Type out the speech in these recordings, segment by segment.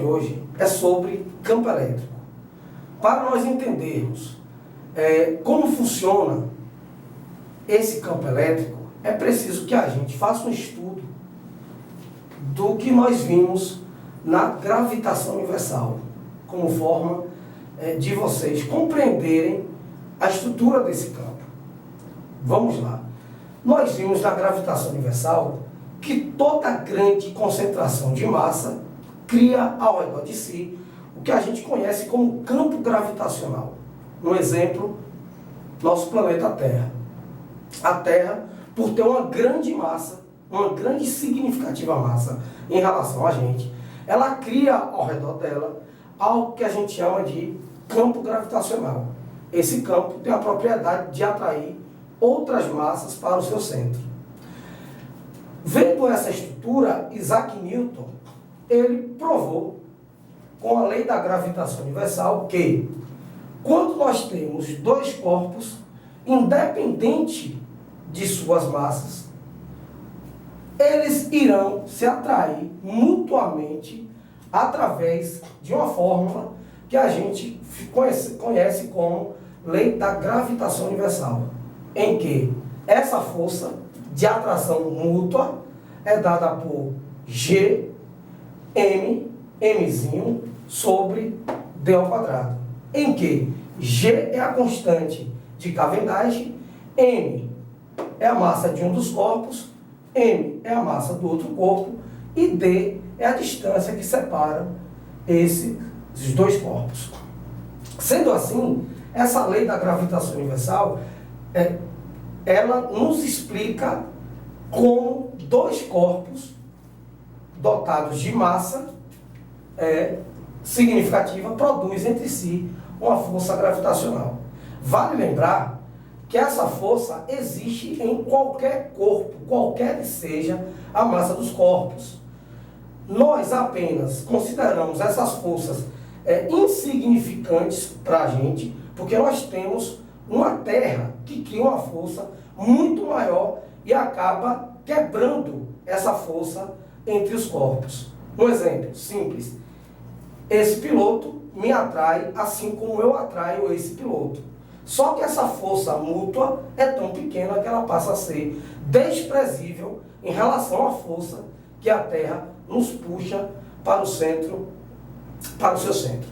de hoje é sobre campo elétrico. Para nós entendermos como funciona esse campo elétrico, é preciso que a gente faça um estudo do que nós vimos na gravitação universal, como forma de vocês compreenderem a estrutura desse campo. Vamos lá. Nós vimos na gravitação universal que toda grande concentração de massa cria ao redor de si o que a gente conhece como campo gravitacional. Um exemplo, nosso planeta Terra. A Terra, por ter uma grande massa, uma grande e significativa massa em relação a gente, ela cria ao redor dela algo que a gente chama de campo gravitacional. Esse campo tem a propriedade de atrair outras massas para o seu centro. Vendo essa estrutura, Isaac Newton, ele provou, com a lei da gravitação universal, que quando nós temos dois corpos, independente de suas massas, eles irão se atrair mutuamente através de uma fórmula que a gente conhece como lei da gravitação universal, em que essa força de atração mútua é dada por G, M, Mzinho, sobre D ao quadrado, em que G é a constante de Cavendish, M é a massa de um dos corpos, M é a massa do outro corpo e D é a distância que separa esses dois corpos. Sendo assim, essa lei da gravitação universal, ela nos explica como dois corpos dotados de massa significativa produzem entre si uma força gravitacional. Vale lembrar que essa força existe em qualquer corpo, qualquer que seja a massa dos corpos. Nós apenas consideramos essas forças insignificantes para a gente, porque nós temos uma Terra que cria uma força muito maior e acaba quebrando essa força entre os corpos. Um exemplo simples: esse piloto me atrai assim como eu atraio esse piloto. Só que essa força mútua é tão pequena que ela passa a ser desprezível em relação à força que a Terra nos puxa para o centro, para o seu centro.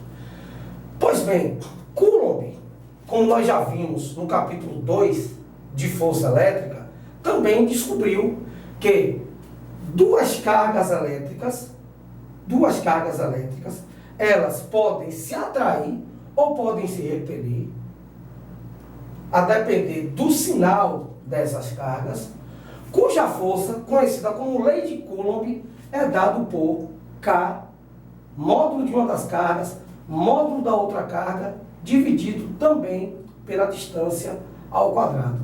Pois bem, Coulomb, como nós já vimos no capítulo 2 de força elétrica, também descobriu que duas cargas elétricas, elas podem se atrair ou podem se repelir, a depender do sinal dessas cargas, cuja força, conhecida como lei de Coulomb, é dado por K, módulo de uma das cargas, módulo da outra carga, dividido também pela distância ao quadrado.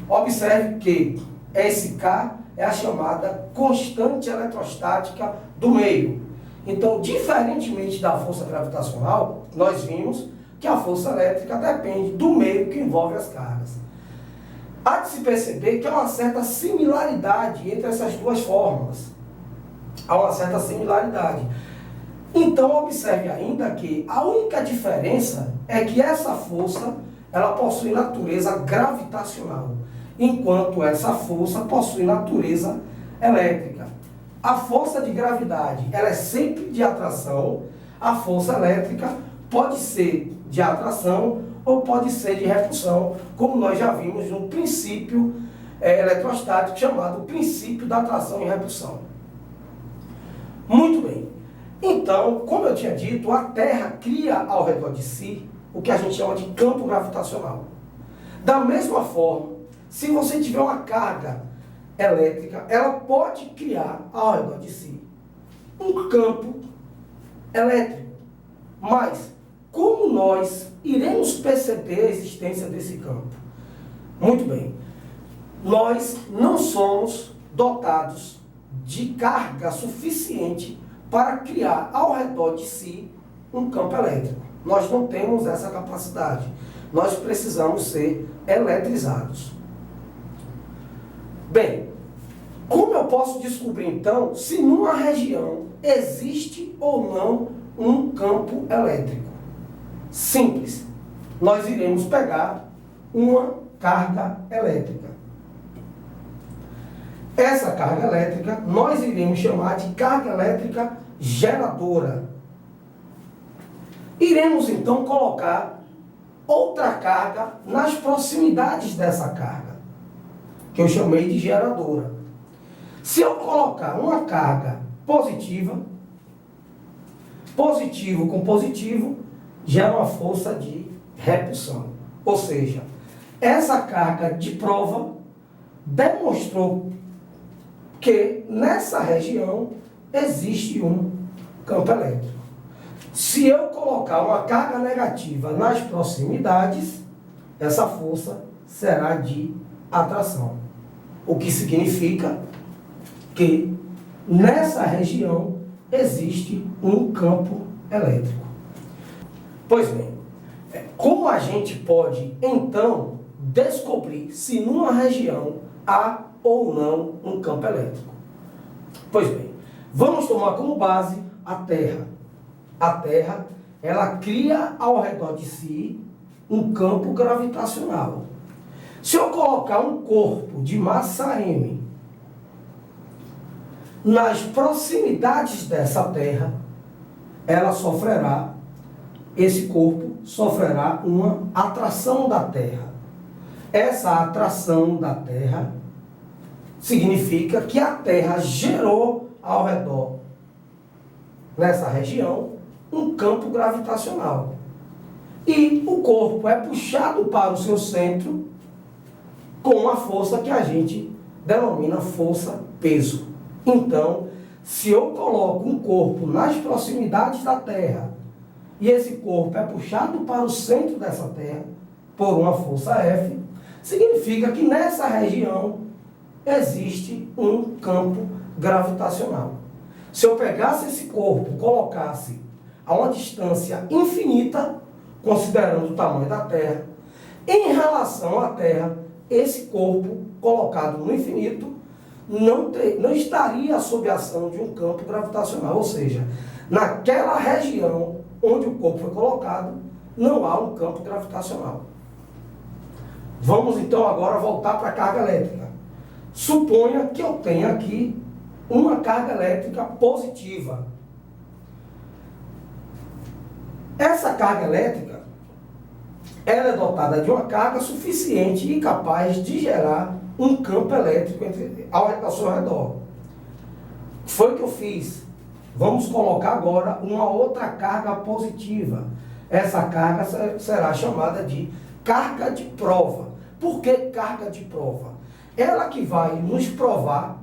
Observe que esse K é a chamada constante eletrostática do meio. Então, diferentemente da força gravitacional, nós vimos que a força elétrica depende do meio que envolve as cargas. Há de se perceber que há uma certa similaridade entre essas duas fórmulas. Há uma certa similaridade. Então, observe ainda que a única diferença é que essa força, ela possui natureza gravitacional, enquanto essa força possui natureza elétrica. A força de gravidade, ela é sempre de atração, a força elétrica pode ser de atração ou pode ser de repulsão, como nós já vimos no princípio eletrostático chamado princípio da atração e repulsão. Muito bem. Então, como eu tinha dito, a Terra cria ao redor de si o que a gente chama de campo gravitacional. Da mesma forma, se você tiver uma carga elétrica, ela pode criar ao redor de si um campo elétrico. Mas como nós iremos perceber a existência desse campo? Muito bem. Nós não somos dotados de carga suficiente para criar ao redor de si um campo elétrico. Nós não temos essa capacidade. Nós precisamos ser eletrizados. Bem, Como eu posso descobrir, então, se numa região existe ou não um campo elétrico? Simples. Nós iremos pegar uma carga elétrica. Essa carga elétrica nós iremos chamar de carga elétrica geradora. Iremos, então, colocar outra carga nas proximidades dessa carga, que eu chamei de geradora. Se eu colocar uma carga positiva, positivo com positivo, gera uma força de repulsão. Ou seja, essa carga de prova demonstrou que nessa região existe um campo elétrico. Se eu colocar uma carga negativa nas proximidades, essa força será de atração. O que significa que nessa região existe um campo elétrico. Pois bem, como a gente pode então descobrir se numa região há ou não um campo elétrico? Pois bem, vamos tomar como base a Terra. A Terra, ela cria ao redor de si um campo gravitacional. Se eu colocar um corpo de massa M nas proximidades dessa Terra, esse corpo sofrerá uma atração da Terra. Essa atração da Terra significa que a Terra gerou ao redor, nessa região, um campo gravitacional. E o corpo é puxado para o seu centro com uma força que a gente denomina força-peso. Então, se eu coloco um corpo nas proximidades da Terra e esse corpo é puxado para o centro dessa Terra por uma força F, significa que nessa região existe um campo gravitacional. Se eu pegasse esse corpo e colocasse a uma distância infinita, considerando o tamanho da Terra, em relação à Terra, esse corpo colocado no infinito não estaria sob a ação de um campo gravitacional, ou seja, naquela região onde o corpo foi colocado, não há um campo gravitacional. Vamos então agora voltar para a carga elétrica. Suponha que eu tenha aqui uma carga elétrica positiva. Essa carga elétrica, ela é dotada de uma carga suficiente e capaz de gerar um campo elétrico ao seu redor. Foi o que eu fiz. Vamos colocar agora uma outra carga positiva. Essa carga será chamada de carga de prova. Por que carga de prova? Ela que vai nos provar,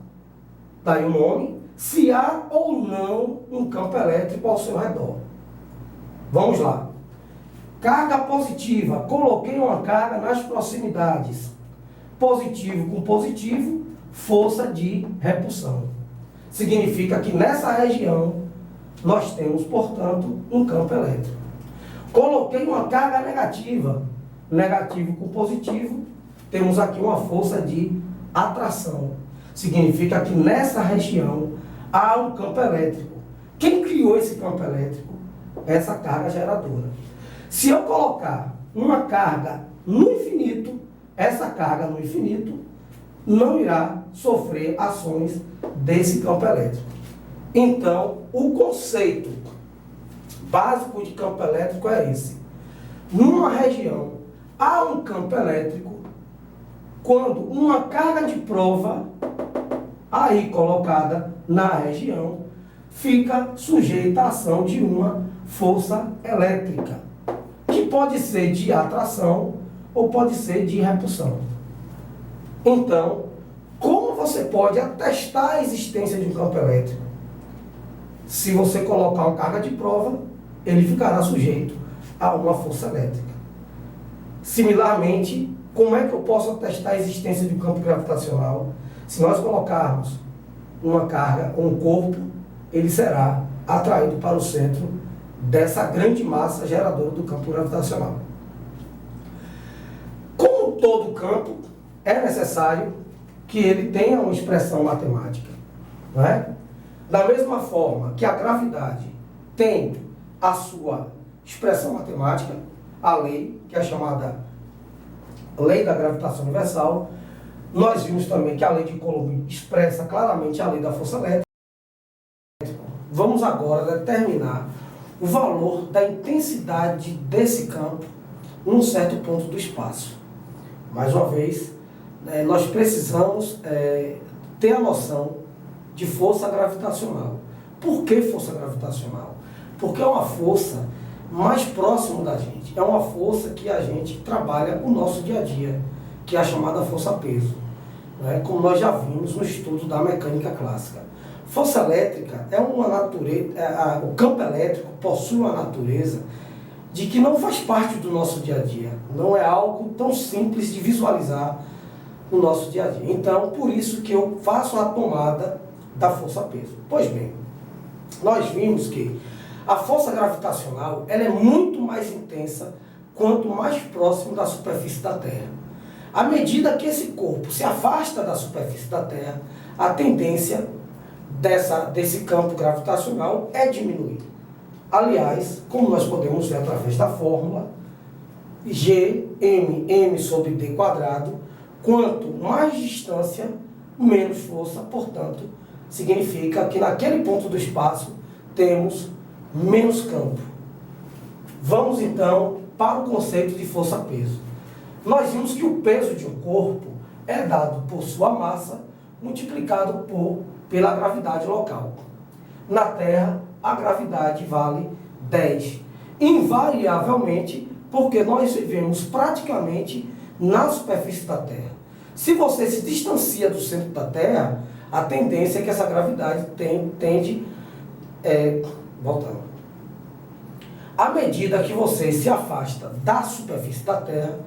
daí o nome, se há ou não um campo elétrico ao seu redor. Vamos lá. Carga positiva. Coloquei uma carga nas proximidades. Positivo com positivo, força de repulsão. Significa que nessa região nós temos, portanto, um campo elétrico. Coloquei uma carga negativa. Negativo com positivo, temos aqui uma força de atração. Significa que nessa região há um campo elétrico. Quem criou esse campo elétrico? Essa carga geradora. Se eu colocar uma carga no infinito, essa carga no infinito não irá sofrer ações desse campo elétrico. Então, o conceito básico de campo elétrico é esse. Numa região há um campo elétrico quando uma carga de prova aí colocada na região fica sujeita à ação de uma força elétrica, que pode ser de atração ou pode ser de repulsão. Então, como você pode atestar a existência de um campo elétrico? Se você colocar uma carga de prova, ele ficará sujeito a uma força elétrica. Similarmente, como é que eu posso atestar a existência de um campo gravitacional? Se nós colocarmos uma carga ou um corpo, ele será atraído para o centro dessa grande massa geradora do campo gravitacional. Como todo campo, é necessário que ele tenha uma expressão matemática. Não é? Da mesma forma que a gravidade tem a sua expressão matemática, a lei, que é chamada Lei da Gravitação Universal, nós vimos também que a lei de Coulomb expressa claramente a lei da força elétrica. Vamos agora determinar o valor da intensidade desse campo num certo ponto do espaço. Mais uma vez, nós precisamos ter a noção de força gravitacional. Por que força gravitacional? Porque é uma força mais próxima da gente. É uma força que a gente trabalha o nosso dia a dia, que é a chamada força-peso, né? Como nós já vimos no estudo da mecânica clássica. Força elétrica é uma natureza, o campo elétrico possui uma natureza de que não faz parte do nosso dia a dia. Não é algo tão simples de visualizar no nosso dia a dia. Então, por isso que eu faço a tomada da força-peso. Pois bem, nós vimos que a força gravitacional ela é muito mais intensa quanto mais próximo da superfície da Terra. À medida que esse corpo se afasta da superfície da Terra, a tendência desse campo gravitacional é diminuir. Aliás, como nós podemos ver através da fórmula, Gm sobre d quadrado, quanto mais distância, menos força, portanto, significa que naquele ponto do espaço temos menos campo. Vamos então para o conceito de força-peso. Nós vimos que o peso de um corpo é dado por sua massa multiplicado pela gravidade local. Na Terra, a gravidade vale 10. Invariavelmente, porque nós vivemos praticamente na superfície da Terra. Se você se distancia do centro da Terra, a tendência é que essa gravidade tende voltando. À medida que você se afasta da superfície da Terra,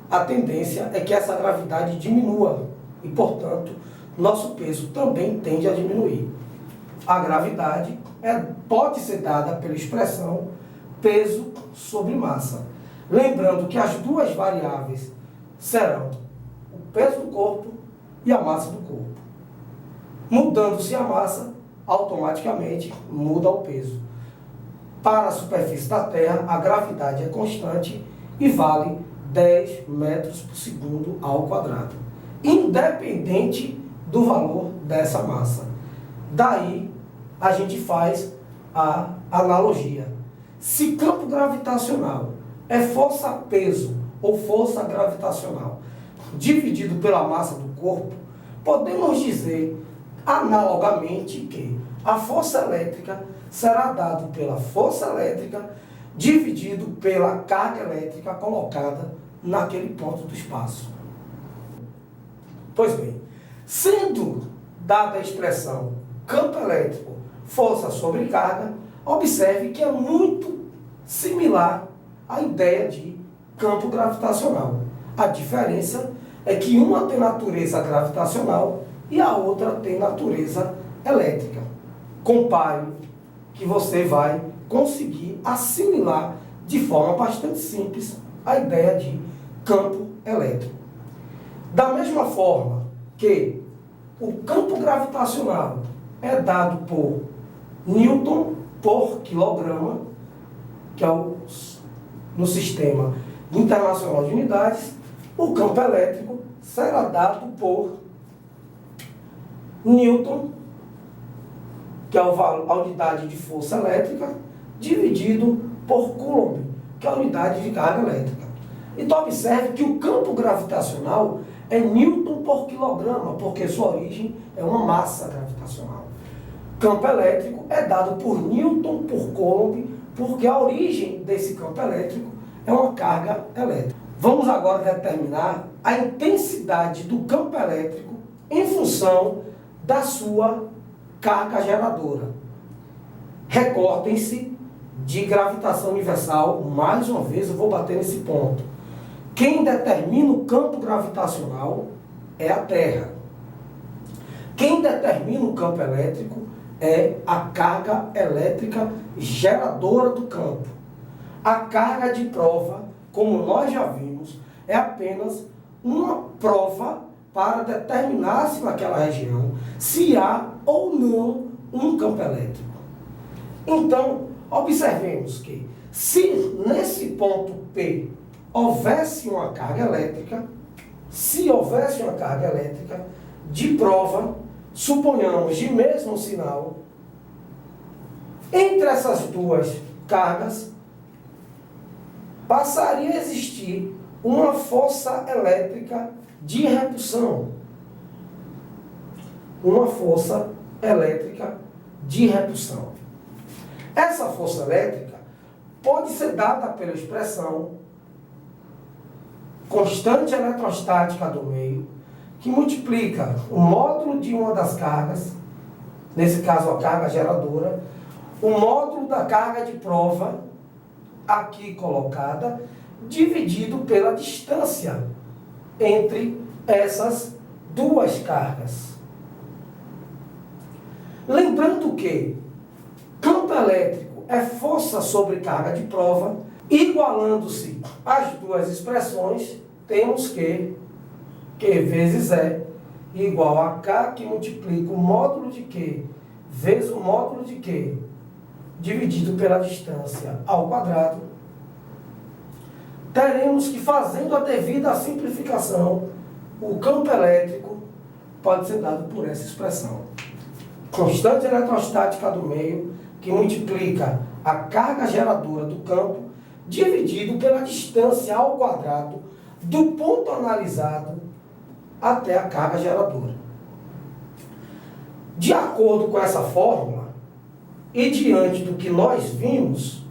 a tendência é que essa gravidade diminua e, portanto, nosso peso também tende a diminuir. A gravidade pode ser dada pela expressão peso sobre massa. Lembrando que as duas variáveis serão o peso do corpo e a massa do corpo. Mudando-se a massa, automaticamente muda o peso. Para a superfície da Terra, a gravidade é constante e vale 10 metros por segundo ao quadrado, independente do valor dessa massa. Daí, a gente faz a analogia. Se campo gravitacional é força-peso ou força gravitacional dividido pela massa do corpo, podemos dizer analogamente que a força elétrica será dada pela força elétrica dividido pela carga elétrica colocada naquele ponto do espaço. Pois bem, sendo dada a expressão campo elétrico, força sobre carga, observe que é muito similar à ideia de campo gravitacional. A diferença é que uma tem natureza gravitacional e a outra tem natureza elétrica. Compare que você vai conseguir assimilar de forma bastante simples a ideia de campo elétrico. Da mesma forma que o campo gravitacional é dado por Newton por quilograma, que é no Sistema Internacional de Unidades, o campo elétrico será dado por Newton, que é a unidade de força elétrica, dividido por Coulomb, que é a unidade de carga elétrica. Então observe que o campo gravitacional é Newton por quilograma, porque sua origem é uma massa gravitacional. Campo elétrico é dado por Newton por Coulomb, porque a origem desse campo elétrico é uma carga elétrica. Vamos agora determinar a intensidade do campo elétrico em função da sua carga geradora. Recordem-se de gravitação universal, mais uma vez eu vou bater nesse ponto. Quem determina o campo gravitacional é a Terra. Quem determina o campo elétrico é a carga elétrica geradora do campo. A carga de prova, como nós já vimos, é apenas uma prova para determinar se naquela região se há ou não um campo elétrico. Então, observemos que se nesse ponto P houvesse uma carga elétrica, se houvesse uma carga elétrica de prova, suponhamos de mesmo sinal, entre essas duas cargas passaria a existir uma força elétrica de repulsão. Uma força elétrica de repulsão. Essa força elétrica pode ser dada pela expressão constante eletrostática do meio, que multiplica o módulo de uma das cargas, nesse caso a carga geradora, o módulo da carga de prova, aqui colocada, dividido pela distância entre essas duas cargas. Lembrando que campo elétrico é força sobre carga de prova, igualando-se as duas expressões, temos que Q vezes E igual a K, que multiplica o módulo de Q vezes o módulo de Q dividido pela distância ao quadrado. Teremos que, fazendo a devida simplificação, o campo elétrico pode ser dado por essa expressão. Constante eletrostática do meio, que multiplica a carga geradora do campo, dividido pela distância ao quadrado do ponto analisado até a carga geradora. De acordo com essa fórmula, e diante do que nós vimos,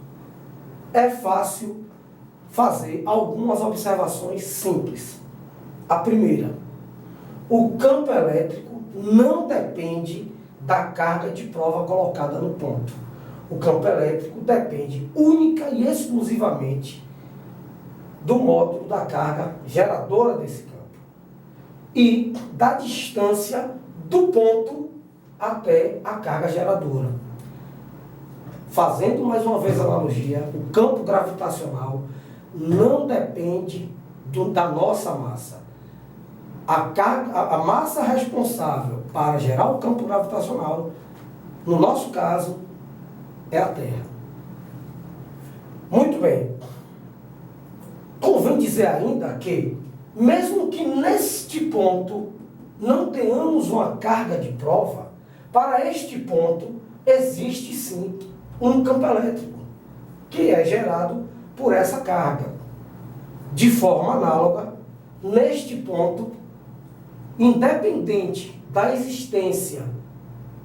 é fácil fazer algumas observações simples. A primeira, o campo elétrico não depende da carga de prova colocada no ponto. O campo elétrico depende única e exclusivamente do módulo da carga geradora desse campo e da distância do ponto até a carga geradora. Fazendo mais uma vez a analogia, o campo gravitacional não depende da nossa massa. A massa responsável para gerar o campo gravitacional, no nosso caso, é a Terra. Muito bem. Convém dizer ainda que, mesmo que neste ponto não tenhamos uma carga de prova, para este ponto existe sim um campo elétrico, que é gerado por essa carga. De forma análoga, neste ponto, independente da existência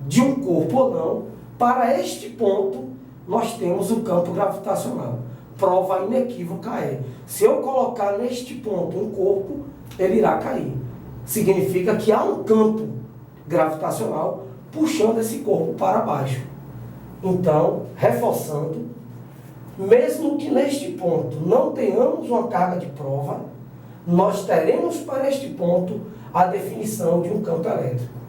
de um corpo ou não, para este ponto nós temos um campo gravitacional. Prova inequívoca é, se eu colocar neste ponto um corpo, ele irá cair. Significa que há um campo gravitacional puxando esse corpo para baixo. Então, reforçando, mesmo que neste ponto não tenhamos uma carga de prova, nós teremos para este ponto a definição de um campo elétrico.